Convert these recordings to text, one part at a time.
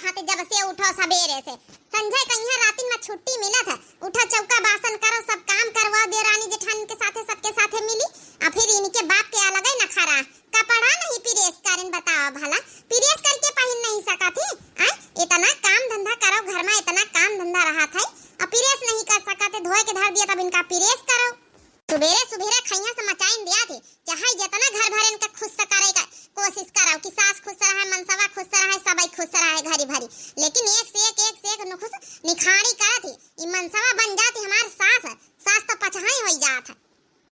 रहा थे जब से उठो सवेरे से। संजय कहीं रात में छुट्टी मिला था, उठा चौका बासन करो, सब काम करवा दे, रानी जेठानी के साथे सबके साथे मिली। और फिर इनके बाप के अलग ही नखरा, कपड़ा नहीं प्रेस करें, बताओ भला प्रेस करके पहन नहीं सका थी। इतना काम धंधा करो घर में, इतना काम धंधा रहा था और प्रेस नहीं कर सका थे, धोए के धर दिया तब इनका प्रेस करो। सुबेरे सुबेरे खैया से मचाइन दिया थी, चाहे जितना घर भर इनका खुश करेगा कोशिश करो कि सास खुश रहे, मनसवा खुश रहे, सबई खुश रहे घरी भरी, लेकिन एक से एक नुखुश निखारी करा थी। ई मनसवा बन जाती हमार सास, सास तो पछाई हो जात है।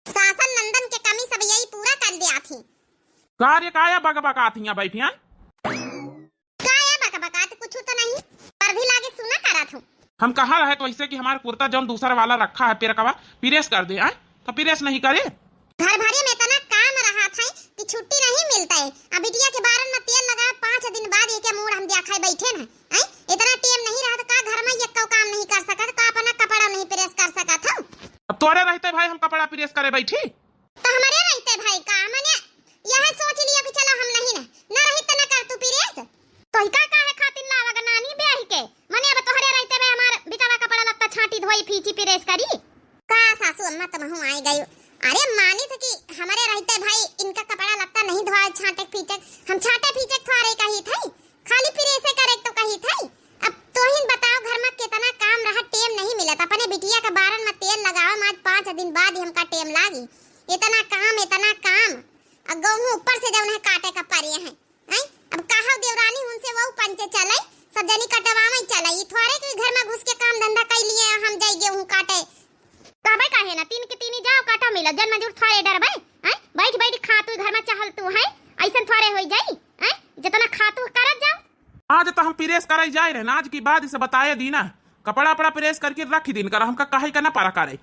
सासन नंदन के कमी सब यही पूरा कर दिया थी। कार्य काया बकबकातियां बैठियां, काया बकबकात कुछ तो नहीं, पर भी लागे सुना करा था। हम कहा रहे तो ऐसे कि हमारा कुर्ता जौन दूसरा वाला रखा है पेरकवा प्रेस कर दे, आए तो प्रेस नहीं करे। घर भरे में इतना काम रहा था कि छुट्टी नहीं मिलता है। अब बिटिया के बारन में तेल लगा 5 दिन बाद एक मूड हम दिया खाए बैठे ना, इतना टाइम नहीं रहा तो का घर में एक काम नहीं कर सका, तो अपना कपड़ा नहीं प्रेस कर सका था। अब तोरे रहते भाई हम कपड़ा प्रेस करे बैठी, तो हमारे रहते भाई का मैंने यह सोच लिया कि चलो हम नहीं ना रही तो ना कर तू प्रेस, तो का काहे खातिर लावा नानी ब्याह के मने। अब तोहरे रहते में हमार बिटावा कपड़ा लत्ता छाटी धोई फीची प्रेस करी का सासू अम्मा तुम हूं आई गई। अरे मानी थे कि हमारे रहते भाई इनका कपड़ा लगता नहीं धोआ छाटे फीचे, हम छाटे फीचे थोड़े कही थे, खाली प्रेसे करे तो कही थे। अब तो ही बताओ घर में कितना काम रहा, टेम नहीं मिला था। अपने बिटिया के बारन में तेल लगाओ, आज 5 दिन बाद ही हमका टेम लागी। इतना काम अब गेहूं ऊपर से जब उन्हें काटे का परिया है, अब कहा देवरानी उनसे वो पंचे चले, सब जनी कटवा में चले, ये थोड़े के घर में घुस के काम धंधा कर लिए हम जाई गेहूं काटे। कहबे काहे ना तीन के तीन जाओ काटा मिला, जन मजूर थोड़े डरबे, बैठ बैठ खा तू घर में चहल तू है, ऐसन थोड़े होई जाई, जितना खा तू करत जाओ। आज तो हम प्रेस करे जाए रहे ना, आज की बाद इसे बताए दी ना, कपड़ा पड़ा प्रेस करके रख दिन कर, हमका काहे का ना पारा करे।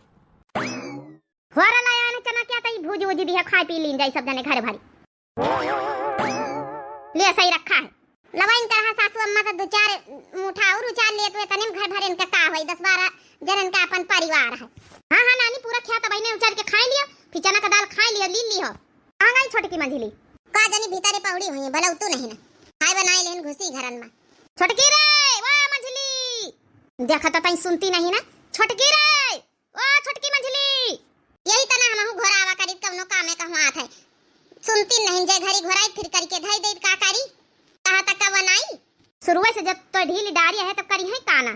होरा लाया ने चना क्या तई भूज भूज दिया, खाई पी लीन जाई सब जने घर भरी ले सही रखा है। लवाइन तरह सासू अम्मा का 2-4 मुठा और उचार लिए तो तने घर भरे इनका का होई, 10-12 जनन का अपन परिवार है। हां नानी पूरा खिया तब ने उचार के खा लिया, फिर चना का दाल खा लिया, ली हो आ गई छोटी की मंझली का जनी भीतरे पौड़ी हुई बलौ तू नहीं ना खाए बनाए लेन घुसी घरन में। छोटकी रे वाह मंझली देखा तो तई सुनती नहीं ना, छोटकी रे ओ छोटकी मंझली, यही तना हम घोरावा करी कवनो कामे कहवा आत है, सुनती नहीं जे घरी घोराई फिर करके धई दे का करी कहा तक बनाई। शुरुए से जब तो ढील डारी है तब करी है काना,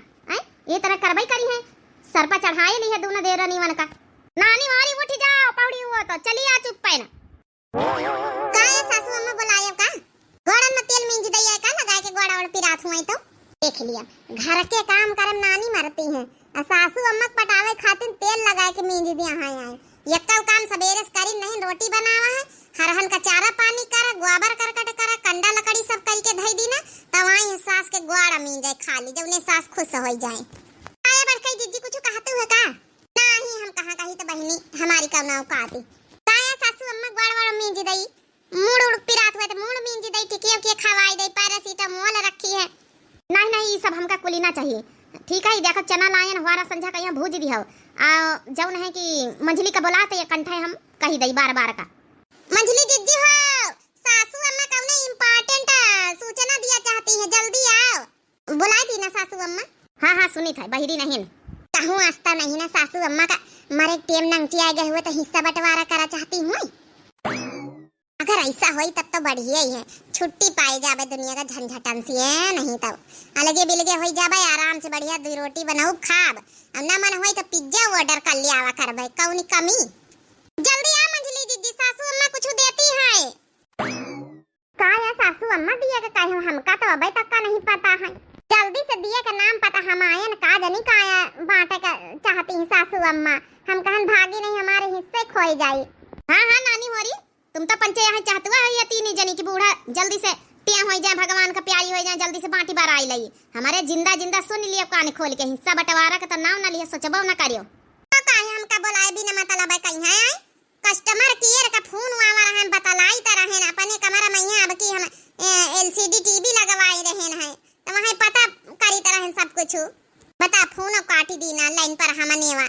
ये तरह करबई करी है, सर पर चढ़ाए ली है दोनों देर नीवन का। नानी मारी उठ जाओ पौड़ी हुआ तो चली आ चुप पे ना काया सासू अम्मा बुलायो का गोड़न में तेल मिंज दैया का लगाए के गोड़ा और पिरात हुई तो देख लिया। घर के काम करम नानी मरती हैं और सासू अम्मा पटावे खातिर तेल लगाए के मिंज दिया हाय हाय। यक्का काम सवेरे करी नहीं, रोटी बनावा है, हरहन का चारा पानी कर, गोबर करकट कर, कंडा लकड़ी सब कई के धई दी ना, तवाई सास के गोड़ा मिंजे खाली जब ने सास खुश हो जाए। आया बड़कई जीजी कुछ कहते हो का नहीं, हम कहां कही तो बहनी हमारी का नाव काती काया सासू अम्मा गोड़ मिंज दई, मूड उड़ पिरात हुए तो मूड मिंज दई, टिकियो के खवाई दई, पैरासीटामोल रखी है। नहीं ये सब हमका कुली ना चाहिए, ठीक है। देखो चना लायन हमारा संझा का यहाँ भूज दिया जौन है कि मंझली का बुलाते ये कंठे हम कही दई बार का। मंझली जीजी हो सासू अम्मा कौनो इंपॉर्टेंट सूचना दिया चाहती है, जल्दी आओ। बुलाई थी ना सासू अम्मा? हाँ सुनी था, बहिरी नहीं कहूँ आस्था नहीं ना सासू अम्मा का मारे टेम नंगटी आ गए हुए तो हिस्सा बंटवारा करा चाहती हूँ। अगर ऐसा होई तब तो बढ़िया ही है, छुट्टी पाई जाबे दुनिया का झंझटन सी है, नहीं तो अलगे बिलगे होई जाबे आराम से बढ़िया 2 रोटी बनाऊ खाब, अब ना मन होई तो पिज्जा ऑर्डर कर लिया आवा करबे कौनी कमी। जल्दी आ मंझली जीजी, सासू अम्मा कुछ देती है का या सासू अम्मा दिया के काहे हमका तो अबे तक का नहीं पता है, जल्दी से दिए का नाम पता हम आयन का जनी काया बांटे का चाहती है सासू अम्मा, हम कहन भागी नहीं हमारे हिस्से खोई जाई। हां नानी होरी तुम तो पंचे यहाँ चाहतवा है या 3 जनी की बूढ़ा जल्दी से टिया हो जाए, भगवान का प्यारी हो जाए, जल्दी से बाटी बार आई लई हमारे जिंदा सुन लियो कान खोल के, हिस्सा बंटवारा के तो नाम ना लियो, सोचबो ना करियो। तो काहे हमका बुलाए बिना मतलब है कहीं है कस्टमर केयर का फोन आवा रहा है, बतलाई तरह है अपने कमरा में यहाँ अब की हम एलसीडी टीवी लगवाई रहे हैं तो वहां पता करी तरह सब कुछ बता, फोन काटी दी ना लाइन पर हमनेवा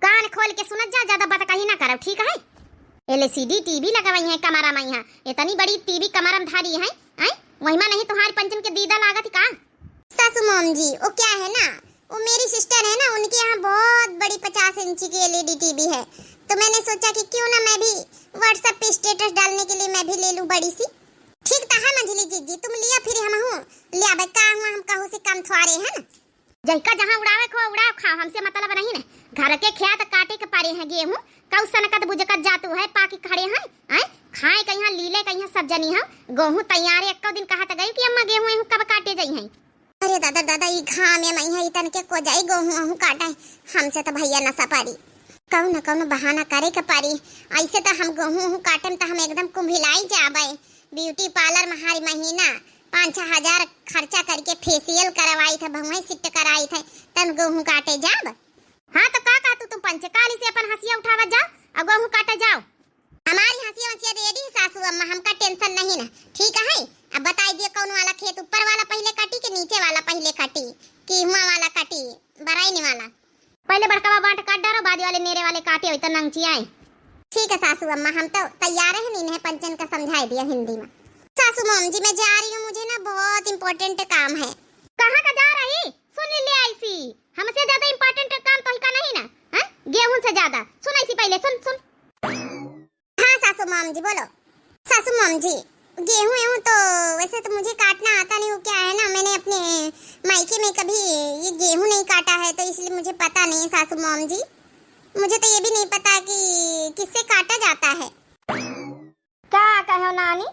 कान खोल के सुनत जा, ज्यादा बात कहीं ना करो ठीक है। एलसीडी टीवी लगवाई है कमरा में, यहाँ इतनी बड़ी टीवी कमरा में धारी है, वही में नहीं तुम्हारी पंचम के दीदा लागत का सासू मॉम जी, वो क्या है ना, वो मेरी सिस्टर है ना, उनके यहाँ बहुत बड़ी 50 इंची की एलईडी टीवी है, तो मैंने सोचा कि क्यों ना मैं भी व्हाट्सएप पे स्टेटस डालने के लिए मैं भी ले लूं बड़ी सी। ठीक था मंजली जीजी, तुम लिया फिर हम हूं लिया भाई का हम कहू से कम थोड़े है ना। जैका जहां उड़ावे खो उड़ाव खा, हमसे मतलब नहीं ना। घर के खेत काटे के पारे हैं गेहूं, कौ सनकत बुझकत जातू है पाकी खड़े हैं हैं खाए कहीं लीले कहीं सब जनी है। गेहूं तैयार है, एक दिन कहा त गई कि अम्मा गेहूं कब काटे जाई हैं। अरे दादा दादा ई घाम में मैं है इतन के को जाई गेहूं काटे, हमसे तो भैया न सपारी कौन बहाना करे के पारी। ऐसे तो हम गेहूं काटम तो हम एकदम कुंभिलाई जाबे। ब्यूटी पार्लर में हर महीना 5-6 हजार खर्चा करके फेशियल करवाई थे, भंगई सिट कराई थे, तन गेहूं काटे जाब। हाँ तो का तुम पंचकाली से अपन हंसिया उठावा जाओ और गेहूं काटे जाओ। हमारी हंसिया वंसिया रेडी सासू अम्मा, हमका टेंशन नहीं ना। ठीक है, अब बताई दिए कौन वाला खेत, ऊपर वाला पहले काटी कि नीचे वाला पहले काटी कि हुआ वाला काटी बराई वाला। पहले बड़का बांट काट डालो, बाद वाले मेरे वाले काटे हो तो नंगची आए। ठीक है सासू अम्मा, हम तो तैयार है। इन्हें पंचन का समझा दिया हिंदी में। सासू मॉम जी मैं जा रही हूँ, मुझे ना बहुत इम्पोर्टेंट काम है। कहाँ का जा रही? सुन ले ऐसी, हमसे ज्यादा इम्पोर्टेंट काम तो का नहीं ना, हाँ? गेहूं से ज्यादा। सुन ऐसी पहले सुन। हाँ सासू मॉम जी बोलो। सासू मॉम जी गेहूं तो वैसे तो मुझे काटना आता नहीं, वो क्या है ना, मैंने अपने मायके में कभी ये गेहूं नहीं काटा है, तो इसलिए मुझे पता नहीं सासू मॉम जी। मुझे तो ये भी नहीं पता कि किससे काटा जाता है। क्या कहो नानी,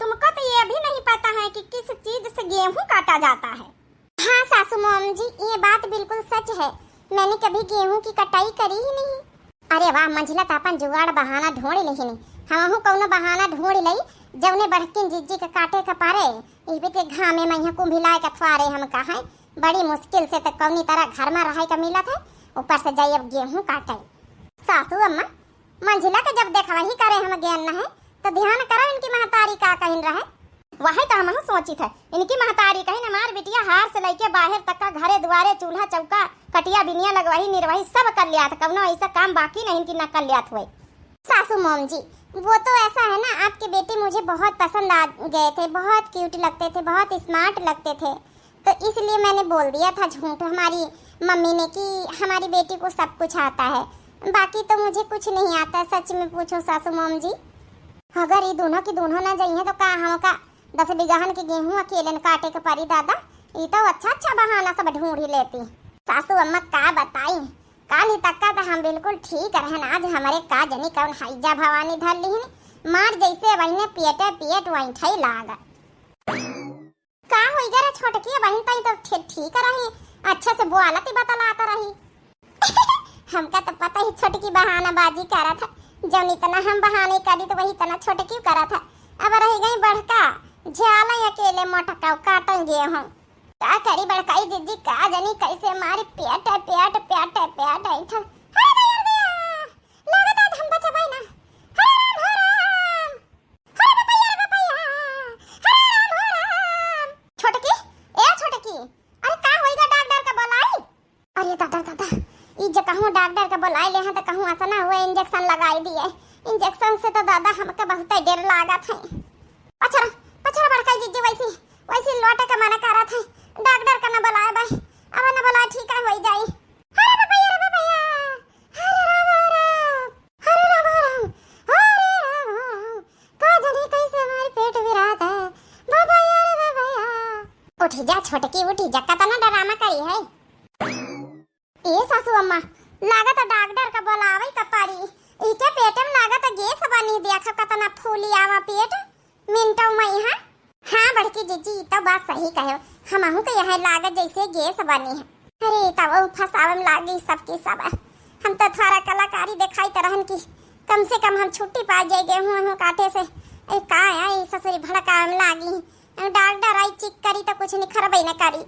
तुमको तो ये भी नहीं पता है कि किस चीज से गेहूं काटा जाता है? हाँ सासू मॉम जी, ये बात बिल्कुल सच है, मैंने कभी गेहूं की कटाई करी ही नहीं। अरे वाह मंझला, तो अपन जुगाड़ बहाना ढूंढ लेही नहीं, हम कौनो बहाना ढूंढ लई जवने बड़किन जीजी के काटे का पारे इबे ते घामे में यहाँ कुंभिलाए का थवारे हम कहा बड़ी मुश्किल से तो कौनी तरह घर में रहे का मिला था, ऊपर से जाइए अब गेहूं काटे। सासू अम्मा मंझिला के जब देखा वही करे हम ज्ञान न है तो ध्यान करो इनकी महतारी का कहिन रहे। वही तो हम सोची थे, इनकी महतारी कहिन हमार बिटिया हार से लेके बाहर तक का घरे द्वारे चूल्हा चौका कटिया बिनिया लगवाही निर्वाही सब कर लिया था, कौनो ऐसा काम बाकी नहीं इनकी न कर लिया हुए। सासू मॉम जी वो तो ऐसा है ना, आपके बेटे मुझे बहुत पसंद आ गए थे, बहुत क्यूट लगते थे, बहुत स्मार्ट लगते थे, तो इसलिए मैंने बोल दिया था झूठ हमारी मम्मी ने कि हमारी बेटी को सब कुछ आता है, बाकी तो मुझे कुछ नहीं आता। सच में पूछो सासू मॉम जी, अगर ये दोनों की दोनों ना जाइए तो का हम का 10 बिगहन के गेहूं अकेले काटे के पारी दादा, ये तो अच्छा बहाना सब ढूंढ ही लेती। सासू अम्मा का बताई, काली तक्का तो हम बिल्कुल ठीक रहन, आज हमारे का जनी कौन हैजा भवानी धर ली है मार जैसे वही पेट वही ठई लागा। का होई गरा छोटकी बहन तई तो ठीक रही, अच्छा से बोलती बतलाता रही। हमका तो पता ही छोटकी बहाना बाजी करा था, जब इतना हम बहाने करी तो वही इतना छोटकी करा था। अब रह गई बड़का झाला अकेले मोटका काटेंगे हम का करी बड़काई जीजी का जनी कैसे हमारे पेट ऐठा। लागत आज हम बचा पाई ना। छोटकी छोटकी, अरे का होइगा डॉक्टर का बुलाई? अरे दादा ई जे कहूं डॉक्टर का बुलाई ले हां त कहूं असना हुए इंजेक्शन लगाई दिए, इंजेक्शन से तो दादा हमके बहुत डर लागत है। पछरा बड़काई जीजी वैसी लौटे के मना करा था, डॉक्टर का न बुलाए भाई, अब न बुलाए ठीक है हो जाई। अरे भैया हरे राम का जाने कैसे हमारे पेट विराता है बाबा यार। उठी जा छोटकी उठी जा, का तना डरामा करी है। ए सासू अम्मा लागत डॉक्टर का बुलावे का पारी, इके पेट में लागत गैस बनी देखा कतना फूली आवा पेट मिनटों में। हाँ बड़की जीजी तो बात सही कहे, हमहू के यहाँ लागत जैसे गैस बनी है। अरे तब फसावे में लागी सबकी सब, हम तो थारा कलाकारी दिखाई तरहन की कम से कम हम छुट्टी पा जाए गेहूं काटे से। का आई ससुरी भड़कावे में लागी, डॉक्टर आई चिक करी तो कुछ नहीं खरबई न करी।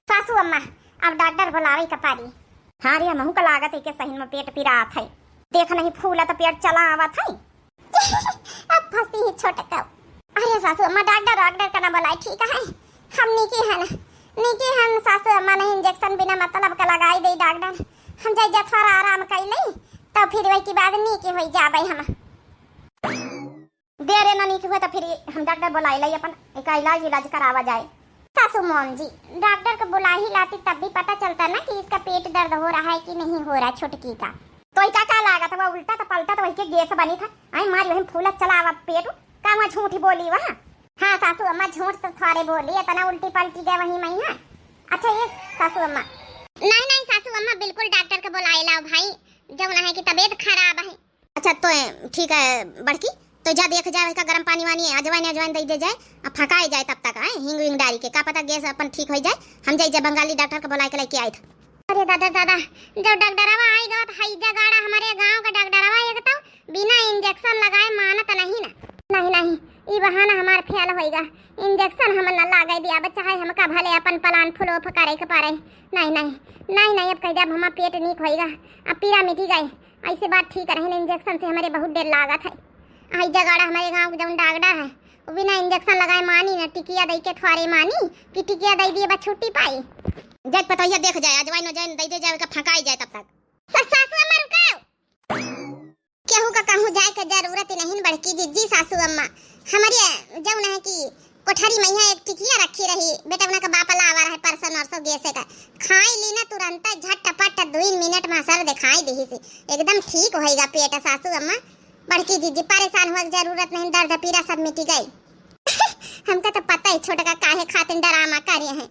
सासू अम्मा अब डॉक्टर बुलावे का पारी। हाँ रे हमहू का लागत है के सही में पेट पिरात है, देख नहीं फूला तो पेट चला आवत है। अब फंसी ही छोटका। अरे सासू अम्मा डॉक्टर का ना बुलाई ठीक है, हम नीकी है ना नीकी हम सासू अम्मा ने इंजेक्शन बिना मतलब का लगाई दे डॉक्टर, हम जाई जा थोड़ा आराम कर ले तो फिर वही की बाद नीकी होई जाबे। हम देरे ना नीकी हुआ तो फिर हम डॉक्टर बुलाई ले अपन एक इलाज करावा जाए। सासू मोम जी, डॉक्टर को बुला ही लाती तब भी पता चलता ना कि इसका पेट दर्द हो रहा है कि नहीं हो रहा छुटकी का। तो क्या लागा था, वो उल्टा था पलटा तो वही के गैस बनी था। आई मारी वही फूला चला आवा पेट का वहाँ झूठी बोली वहाँ। हाँ सासू अम्मा झूठ तो थोड़े बोली, इतना उल्टी पलटी गए वही मैं। हाँ अच्छा ये सासू अम्मा, नहीं नहीं सासू अम्मा बिल्कुल डॉक्टर को बुलाए लाओ भाई, जब ना है कि तबीयत खराब है। अच्छा तो ठीक है बड़की, तो जा देख जाए इसका गर्म पानी वानी अजवाइन दे जाए, अब फकाए जाए तब तक है हिंग विंग डाली के, का पता गैस अपन ठीक हो जाए। हम जाए बंगाली डॉक्टर को बुला के लेके आए थे। अरे दादा दादा, जब डॉक्टरवा आएगा तो हाईजा गाड़ा हमारे गांव का डॉक्टरवा एक तो बिना इंजेक्शन लगाए मानत नहीं ना। नहीं नहीं ई बहाना हमार फेल होएगा, इंजेक्शन हम न लगाए दिया बच्चा है हमका भले अपन प्लान फुलो फकारे के पारे। नहीं नहीं नहीं नहीं, अब कह जब हमारा पेट नीक होएगा, अब पीड़ा मिटी गए, ऐसे बात ठीक रहे। इंजेक्शन से हमारे बहुत देर लागत है। आई जगाड़ा हमारे गांव के जो डॉक्टर है वो बिना इंजेक्शन लगाए मानी ना, टिकिया दे के थोड़े मानी कि टिकिया दे दिए बस छुट्टी पाई। जब पता ये देख जाए अजवाइन दे जाए का फकाई जाए तब तक। सासू अम्मा रुको, केहू का कहूँ जाए के जरूरत नहीं बड़की जी सासू अम्मा। हमारे जब ना है कि कोठरी में एक टिकिया रखी रही, बेटा उनका बापा लावा रहे परसन और सब गैसे का खाई ली ना तुरंत झटपट 2 मिनट में असर दिखाई दी से एकदम ठीक होएगा पेट सासू अम्मा। बड़की जी परेशान होने की जरूरत नहीं, दर्द पीड़ा सब मिट गई। हमका तो पता ही छोटा का काहे खातिर ड्रामा करे हैं।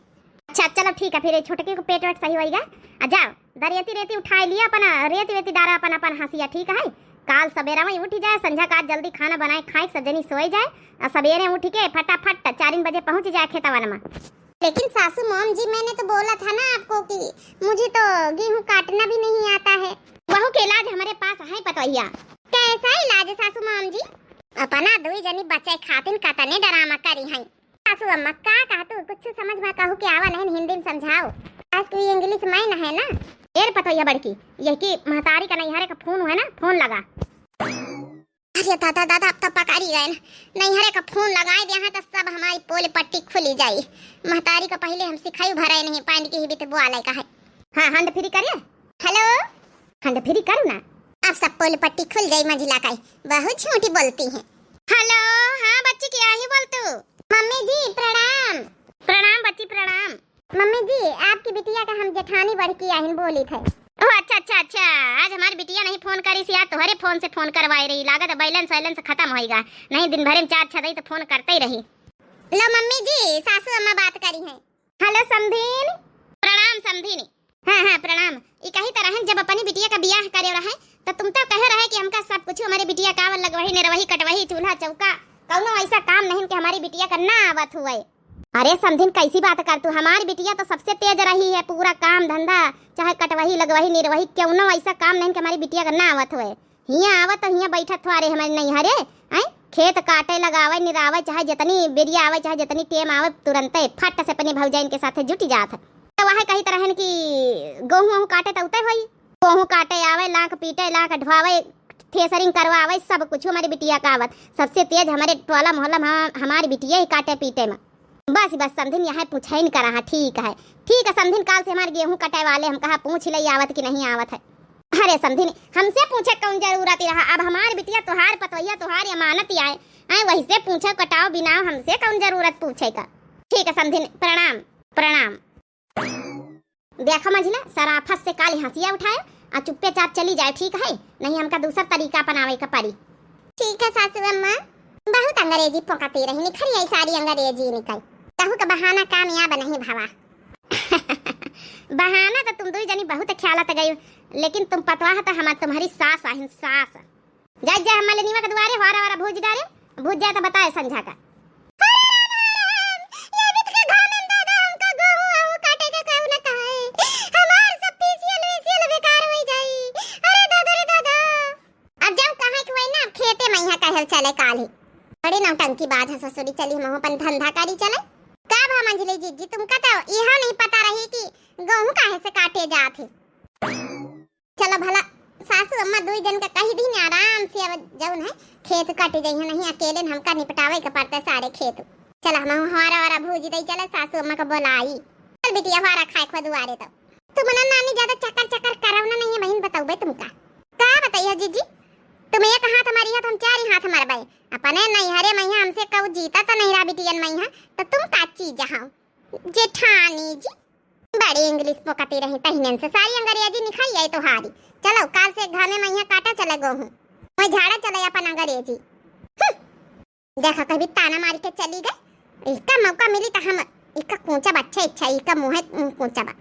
अच्छा चलो ठीक है, फिर छोटके को पेट सही होएगा। आ जाओ दरियती रेती उठाई लिया अपन, रेती वेती डारा अपन हंसिया ठीक है। काल सवेरा में उठ जाए, संझा का जल्दी खाना बनाए खाए सजनी सोए जाए, और सवेरे उठ के फटाफट 4 बजे पहुंच जाए खेतवन में। लेकिन सासू मोम जी मैंने तो बोला था ना आपको कि मुझे तो गेहूं काटना भी नहीं आता है। बहू के इलाज हमारे पास है पतोहिया। कैसा इलाज है सासू मोम जी? अपना 2 जनी बच्चे खातिन कतने ड्रामा करी हैं। सासू अम्मा का कहतू कुछ समझ में कहू के आवा नहीं, हिंदी में समझाओ, आज की इंग्लिश में ना है ना। एर पतोहिया बड़की, यही कि महतारी का नैहरे का फोन है ना, फोन लगा। अरे दादा दादा अब तो पकारी गए ना, नैहरे का फोन लगाए दिया है तो सब हमारी पोल पट्टी खुली जाई। महतारी का पहले हम सिखाई भराए नहीं, पानी की ही भी तो बुआले का है। हाँ हंड फ्री करिए, हेलो हंड फ्री करो ना, अब सब पोल पट्टी खुल जाई। मंजिला का बहुत छोटी बोलती है। हेलो हाँ बच्ची क्या ही बोलतू? मम्मी जी प्रणाम। प्रणाम बच्ची प्रणाम। मम्मी जी आपकी बिटिया का हम जेठानी बड़की आहिन बोली थे। ओह अच्छा, आज हमारी बिटिया नहीं फोन करी सी, आज तुम्हारे फोन से फोन करवाई रही, लागत बैलेंस खत्म होएगा, नहीं दिन भर में 4 छदई तो फोन करते ही रही। लो मम्मी जी सासू अम्मा बात करी है। हेलो समधीन। प्रणाम समधीन। हाँ प्रणाम। ये कही तरह है जब अपनी बिटिया का ब्याह करे रहे तो तुम तो कह रहे कि हमका सब कुछ हमारी बिटिया का लगवही निरवही कटवही चूल्हा चौका कौनो ऐसा काम नहीं कि हमारी बिटिया का ना आवत हुए। अरे समधिन कैसी बात कर तू, हमारी बिटिया तो सबसे तेज रही है, पूरा काम धंधा चाहे कटवही लगवही निर्वही क्यों ना ऐसा काम नहीं कि हमारी बिटिया का ना आवत हुए। हियाँ आवत तो हियाँ बैठत हुआ रे हमारे नैहरे हैं, खेत काटे लगावे निरावे चाहे जितनी बेरिया आवे चाहे जितनी टेम आवे तुरंत फट से अपने भौजाइन के साथ जुट जात। तो वह कही तरह है कि गेहूँ काटे तो उतर हुई, गेहूँ काटे आवे लाख पीटे लाख ढवावे थ्रेसरिंग करवावे सब कुछ हमारी बिटिया का आवत। सबसे तेज हमारे टोला मोहल्ला में हमारी बिटिया ही काटे पीटे में। बस समधिन यहाँ पूछा ही नहीं करा। ठीक है समधिन, काल से हमारे गेहूं कटे वाले हम कहा पूछ ले आवत कि नहीं आवत है। अरे समधिन हमसे पूछे कौन जरूरत रहा, अब हमारी बिटिया तुहार पतोहिया तुहारी अमानत आए वही से पूछे कटाओ बिनाओ, हमसे कौन जरूरत पूछे का। ठीक है समधिन प्रणाम प्रणाम। देखो मंझिला सराफत से काली हंसिया उठाए और चुप्पे चाप चली जाए ठीक है, नहीं हमका दूसरा तरीका अपनावे का पड़ी। ठीक है सासू अम्मा, बहुत अंग्रेजी पोकाती रही निखरी सारी अंग्रेजी निकल, कहूँ का बहाना कामयाब नहीं भावा। बहाना तो तुम 2 जनी बहुत ख्यालत गई, लेकिन तुम पतवा तो हमार तुम्हारी सास आहिन सास। जा हमारे नीवा के दुआरे वारा भूज डाले, भूज जाए तो बताए संझा का। चले काली बड़ी नौटंकी बात है ससुरी, चली हम अपन धंधा करी चले का भा मंजली जी तुमका तो यह नहीं पता रही कि गेहूं काहे से काटे जाते। चलो भला सासू अम्मा 2 जन का कही दी ने आराम से अब जौन है खेत काटे जाइए, नहीं अकेले हमका निपटावे के पड़ता सारे खेत। चल हम हमारा भूज दई चले सासू अम्मा का बोलाई, चल बिटिया हमारा खाए खो दुआरे तो तुम ना नानी ज्यादा चक्कर करवना नहीं है बहन, बताओ बे तुमका का बताइए जीजी, तुम एक हाथ हमारी हाथ हम 4 हाथ हमारे भाई अपने नैहरे मैया हमसे कहू जीता तो नहीं रहा बिटियन मैया तो तुम का चीज जहाँ जेठानी जी बड़ी इंग्लिश पोकती रही तहिनन से सारी अंग्रेजी निखाई आई तो हारी। चलो काल से घर में मैया काटा चले गो हूँ मैं झाड़ा चले अपन अंग्रेजी। देखा कभी ताना मार के चली गई। इसका मौका मिली तो हम इसका कोंचा बच्चा इच्छा इसका मुँह कोंचा बा।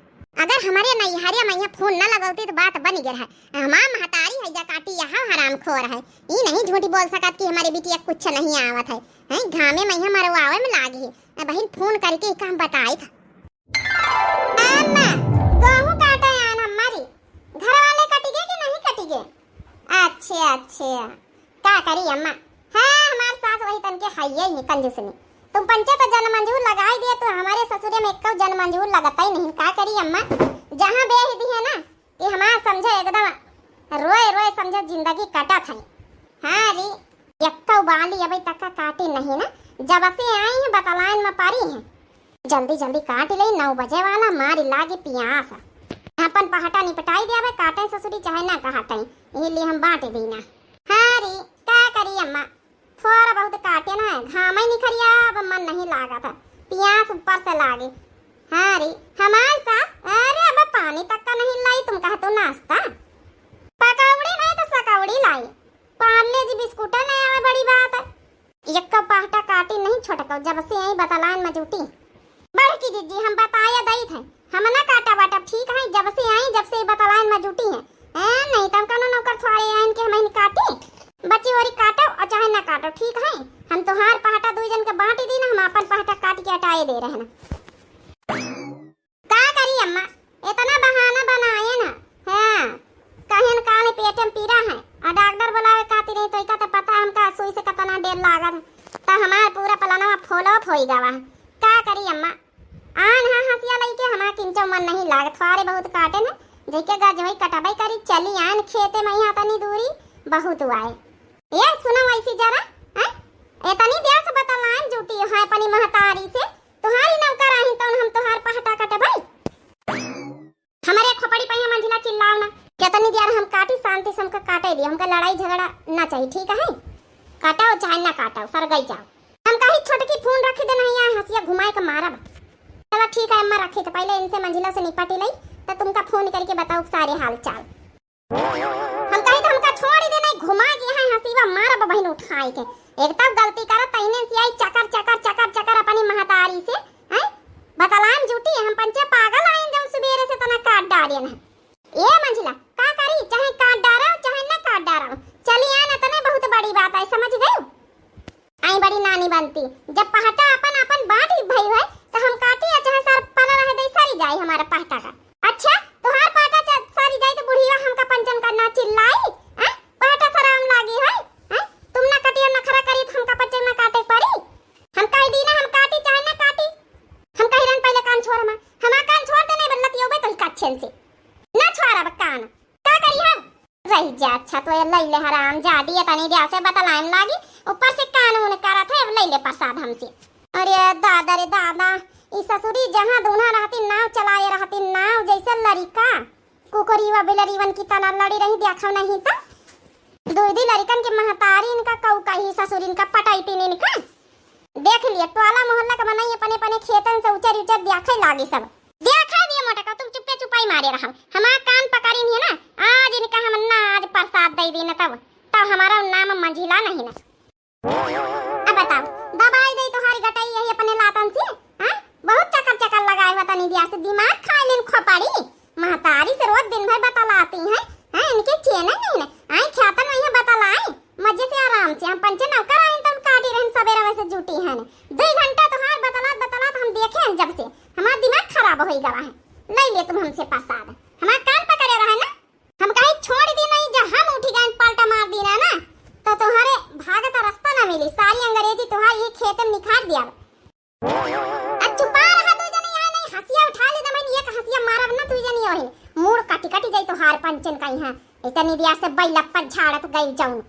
अगर हमारे नैहरिया मैया फोन न लगाती तो बात बन गया है। हमार महतारी है जा काटी यहाँ हराम खोर है। ये नहीं झूठी बोल सकत कि हमारी बिटिया कुछ नहीं आवत है। घामे मैया मरवावे में लागी है। बहन फोन करके काम बताई था। अम्मा गेहूं काटे आन हमारी घर वाले कटिगे कि नहीं कटिगे? अच्छा अच्छा क्या करी अम्मा। हाँ हमार सास वही तन के हइये ही कंजूसनी। तुम पंचायत जन मंजूर लगाई दिए तो हमारे ससुरे में एक जन मंजूर लगता ही नहीं। क्या करी अम्मा जहाँ बेह दी है ना ये हमार समझे एकदम रोए रोए समझे जिंदगी कटा था। हाँ री यक्का बाली अभी तक काटी नहीं ना जब से आई है बतलाइन में पारी है। जल्दी जल्दी काट ले 9 बजे वाला मारी लागे पियास। अपन पहाटा निपटाई दिया भाई काटे ससुरी चाहे ना काटे इसलिए हम बांट देना। हाँ री क्या करी अम्मा थोड़ा बहुत काटे ना घामा ही निखरिया अब मन नहीं लागा था पियास ऊपर से लागे। हाँ री हमारे सास अरे अब पानी तक का नहीं लाई तुम कहा तो नाश्ता पकौड़ी नहीं तो सकौड़ी लाई पार्ले जी बिस्कुट नहीं आवे बड़ी बात है। यक्का पहाटा काटी नहीं छोटका जब से यही बतलान में जुटी बड़की जीजी हम बताया दई थे हम ना काटा बाटा ठीक है जब से आई जब से बतलान में जुटी है। नहीं तम का नौकर थोड़े आइन के हम काटे बच्ची वाली काटो और चाहे ना काटो ठीक है। हम तो हार पहाटा दो जन के बांट दी ना हम अपन पहाटा काट के हटाए दे रहे ना। क्या करी अम्मा इतना बहाना बनाए ना। हाँ कहीं न काले पेट में पीरा है और डॉक्टर बुलावे काती नहीं तो इका तो पता हमका सुई से कितना देर लागत तो हमार पूरा पलाना फॉलो अप होई गवा। क्या करी अम्मा आन हाँ हंसिया लई के हमार किंचो मन नहीं लागत थोड़े बहुत काटे ना जेके गजवई कटाबई करी चली आन खेते में यहाँ तनी दूरी बहुत आए। ये सुनो वैसी जरा इतनी देर से बतलाइन जुटी है अपनी महतारी से तुम्हारी नौकर आई तो हम तुम्हार पहाटा कटबई। हमारे खोपड़ी पे मंझिला चिल्लाओ ना कितनी देर हम काटी शांति से हमका काटे दिया हमका लड़ाई झगड़ा ना चाहिए ठीक है। काटाओ चाहे ना काटाओ सर गई जाओ हम कहीं छोटकी फोन रख देना यहाँ हंसिया घुमाए का मारा। चलो ठीक है अम्मा रखी तो पहले इनसे मंजिला से निपटी ली तो तुमका फोन करके बताओ सारे हाल चाल। हम कहीं तो हमका छोड़ ही देना घुमा के यहाँ हंसीवा मारा बहन उठाई के एक तब गलती करा तइने से आई चकर चकर चकर चकर अपनी महतारी से हैं बतलान जुटी हम पंचे पागल आए जब सुबेरे से तना काट डारियन है। ये मंजिला का करी चाहे काट डारा चाहे ना काट डारा चली आना तने बहुत बड़ी बात है समझ गए। आई बड़ी नानी बनती जब पहाटा अपन अपन बांट भई है तो हम काटी चाहे सर पना रहे दे सारी जाए हमारा पहाटा का। अच्छा तोहार पहाटा सारी जाए तो बुढ़िया हमका पंचन करना चिल्लाई पहाटा सराम लागी है तुम ना कटिया नखरा करी तो हमका पंचन ना काटे पड़ी। हम कह दी ना हम काटी चाहे ना काटी हम कह रन पहले कान छोड़ हमारा कान छोड़ दे नहीं बदलती होबे तो कच्छन से ना छोड़ा कान का करी हम रही जा। अच्छा तो ले ले हराम जा दिए तनी दिया से बतलाइन लागी ऊपर से कानून करा थे ले ले प्रसाद हमसे। अरे दादा रे दादा ई ससुरी जहां दोना रहती नाव चलाए रहती नाव जैसे लड़का कुकरीवा बिलरीवन की तना लड़ी रही देखा नहीं तो दूधी लड़कन के महतारी इनका कऊ कही ससुर इनका पटाई तीन इनका देख लिया टोला मोहल्ला का बनाई अपने अपने खेतन से ऊंचा ऊंचा देखे लागी सब देखा दिया मोटा का तुम चुपके चुपाई मारे रहा हमारा कान पकड़ी नहीं है ना आज इनका हम ना आज प्रसाद दे दी ना तब हमारा नाम मंझिला नहीं ना। अब बताओ दबाई दे तुम्हारी गटाई यही अपने लातन से बहुत चक्कर चक्कर लगाए हुआ तनी दिया से दिमाग खा लेन खोपड़ी महतारी से रोज दिन भर बतलाती हैं इनके चेन नहीं ना आई ख्यातन वही बतलाए मजे से आराम से हम पंचे नौकर आए तो काटी रहन सवेरा वैसे जुटी हैं 2 घंटा तुम्हार बतलात हम देखे हैं जब से हमारा दिमाग खराब हो गया है। ले ले तुम हमसे प्रसाद हमारा कान पकड़े रहे ना हम कहीं छोड़ दी नहीं जब हम उठी गए पलटा मार दी ना तो तुम्हारे भाग का रास्ता ना मिली सारी अंग्रेजी तुम्हारी ये खेत में निखार दिया। अब चुपा रहा तू जनी यहाँ नहीं हंसिया उठा ले मैं ये हंसिया मारब ना तू जनी वही मूड काटी काटी जाई तो हार पंचन का यहाँ इतनी दिया से बैलप्पन झाड़त गई जाऊं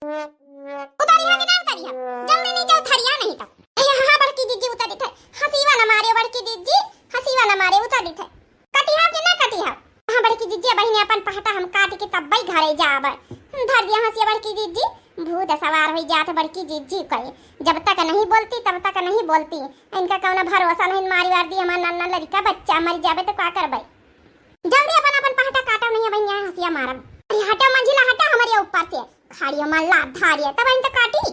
उतारी हां के नाम करिया जल्दी नहीं जाओ थरिया नहीं तो यहाँ बड़की दीदी उतारी थे हंसीवा ना मारे बड़की दीदी हंसीवा ना मारे उतारी थे कटिया के ना कटिया हां बड़की दीदी बहिनी अपन पहटा हम काट के तब भाई घरे जाब धर दिया हंसिया बड़की दीदी भूत सवार हो जात बड़की जीजी कहे, जब तक नहीं बोलती तब तक नहीं बोलती, इनका कौन भरोसा नहीं, मारी वार दी हमार नन्ना लड़का बच्चा मर जाबे तो का करबे। जल्दी अपन अपन पहटा काटो नहीं भाई, यहाँ हंसिया मारब। अरे हटो मंजिला हटा हमारे ऊपर से, खाड़ियो में लात धारिया तब इन तो काटी।